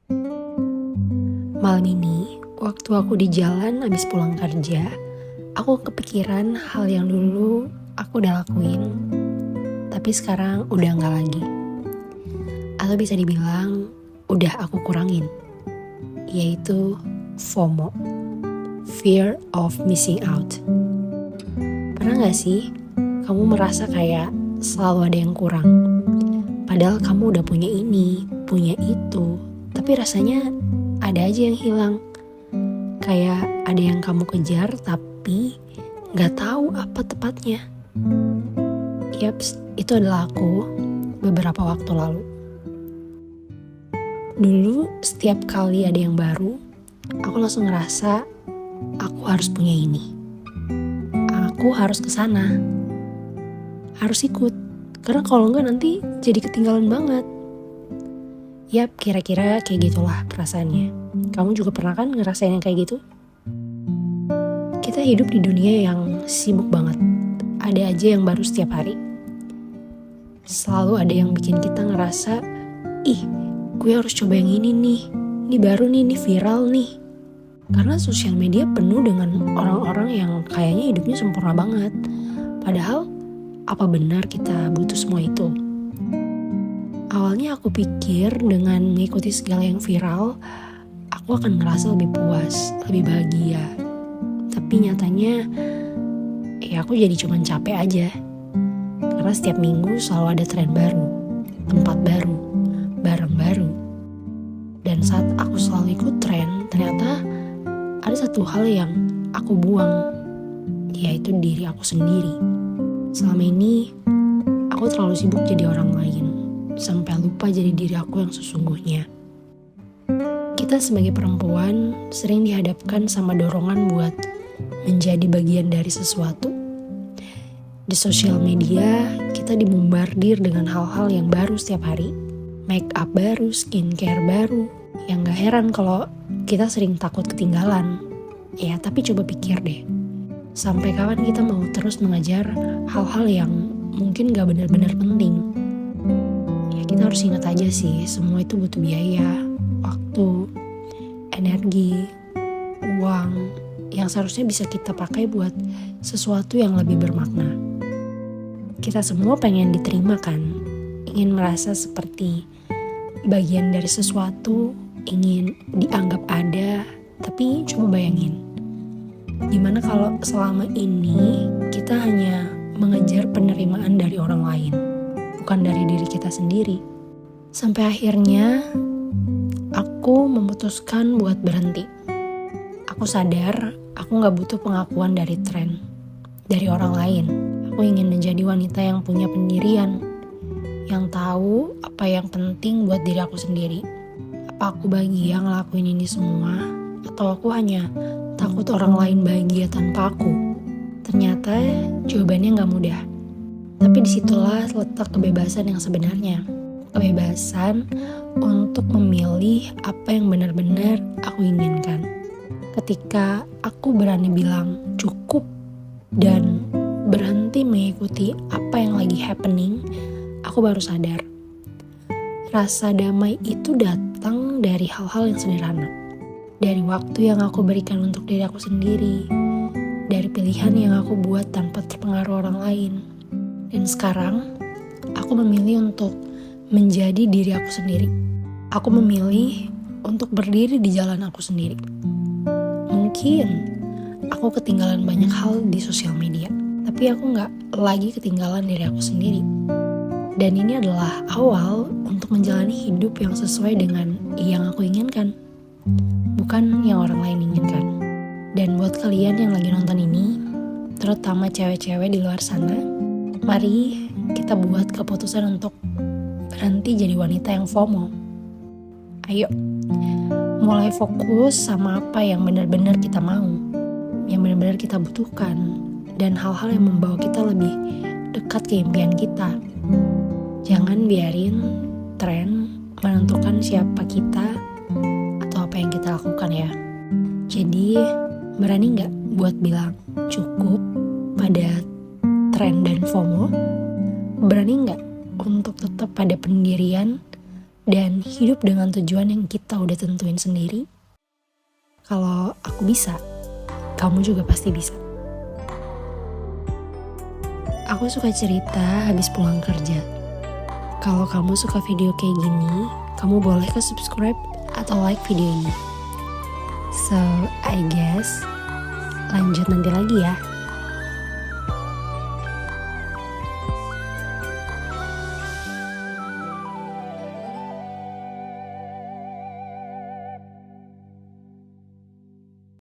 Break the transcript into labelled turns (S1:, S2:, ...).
S1: Malam ini, waktu aku di jalan abis pulang kerja, aku kepikiran hal yang dulu aku udah lakuin, tapi sekarang udah nggak lagi. Atau bisa dibilang, udah aku kurangin, yaitu FOMO, Fear of Missing Out. Pernah nggak sih kamu merasa kayak selalu ada yang kurang? Padahal kamu udah punya ini, punya itu, tapi rasanya ada aja yang hilang. Kayak ada yang kamu kejar tapi gak tahu apa tepatnya. Yaps, itu adalah aku beberapa waktu lalu. Dulu setiap kali ada yang baru, aku langsung ngerasa aku harus punya ini. Aku harus kesana, harus ikut. Karena kalau enggak nanti jadi ketinggalan banget. Yap, kira-kira kayak gitulah perasaannya. Kamu juga pernah kan ngerasain yang kayak gitu? Kita hidup di dunia yang sibuk banget. Ada aja yang baru setiap hari. Selalu ada yang bikin kita ngerasa, ih, gue harus coba yang ini nih. Ini baru nih, ini viral nih. Karena sosial media penuh dengan orang-orang yang kayaknya hidupnya sempurna banget. Padahal, apa benar kita butuh semua itu? Awalnya aku pikir dengan mengikuti segala yang viral, aku akan ngerasa lebih puas, lebih bahagia. Tapi nyatanya, aku jadi cuman capek aja. Karena setiap minggu selalu ada tren baru, tempat baru, barang baru. Dan saat aku selalu ikut tren, ternyata ada satu hal yang aku buang, yaitu diri aku sendiri. Selama ini, aku terlalu sibuk jadi orang lain. Sampai lupa jadi diri aku yang sesungguhnya. Kita sebagai perempuan sering dihadapkan sama dorongan buat menjadi bagian dari sesuatu. Di sosial media, kita dibombardir dengan hal-hal yang baru setiap hari. Make up baru, skincare baru. Yang gak heran kalau kita sering takut ketinggalan. Ya, tapi coba pikir deh. Sampai kapan kita mau terus mengejar hal-hal yang mungkin gak benar-benar penting? Kita harus ingat aja sih, semua itu butuh biaya, waktu, energi, uang, yang seharusnya bisa kita pakai buat sesuatu yang lebih bermakna. Kita semua pengen diterima kan, ingin merasa seperti bagian dari sesuatu, ingin dianggap ada, tapi coba bayangin, gimana kalau selama ini kita hanya mengejar penerimaan dari orang lain? Bukan dari diri kita sendiri. Sampai akhirnya aku memutuskan buat berhenti. Aku sadar aku gak butuh pengakuan dari tren, dari orang lain. Aku ingin menjadi wanita yang punya pendirian, yang tahu apa yang penting buat diri aku sendiri. Apa aku bahagia ngelakuin ini semua, atau aku hanya takut orang lain bahagia tanpa aku? Ternyata jawabannya gak mudah. Tapi disitulah letak kebebasan yang sebenarnya. Kebebasan untuk memilih apa yang benar-benar aku inginkan. Ketika aku berani bilang cukup dan berhenti mengikuti apa yang lagi happening, aku baru sadar. Rasa damai itu datang dari hal-hal yang sederhana. Dari waktu yang aku berikan untuk diri aku sendiri. Dari pilihan yang aku buat tanpa terpengaruh orang lain. Dan sekarang, aku memilih untuk menjadi diri aku sendiri. Aku memilih untuk berdiri di jalan aku sendiri. Mungkin aku ketinggalan banyak hal di sosial media, tapi aku gak lagi ketinggalan diri aku sendiri. Dan ini adalah awal untuk menjalani hidup yang sesuai dengan yang aku inginkan, bukan yang orang lain inginkan. Dan buat kalian yang lagi nonton ini, terutama cewek-cewek di luar sana, mari kita buat keputusan untuk berhenti jadi wanita yang FOMO. Ayo, mulai fokus sama apa yang benar-benar kita mau, yang benar-benar kita butuhkan, dan hal-hal yang membawa kita lebih dekat ke impian kita. Jangan biarin tren menentukan siapa kita atau apa yang kita lakukan ya. Jadi, berani gak buat bilang cukup pada tren dan FOMO? Berani nggak untuk tetap pada pendirian dan hidup dengan tujuan yang kita udah tentuin sendiri. Kalau aku bisa, kamu juga pasti bisa. Aku suka cerita habis pulang kerja. Kalau kamu suka video kayak gini, kamu boleh ke subscribe atau like video ini. So, I guess lanjut nanti lagi ya.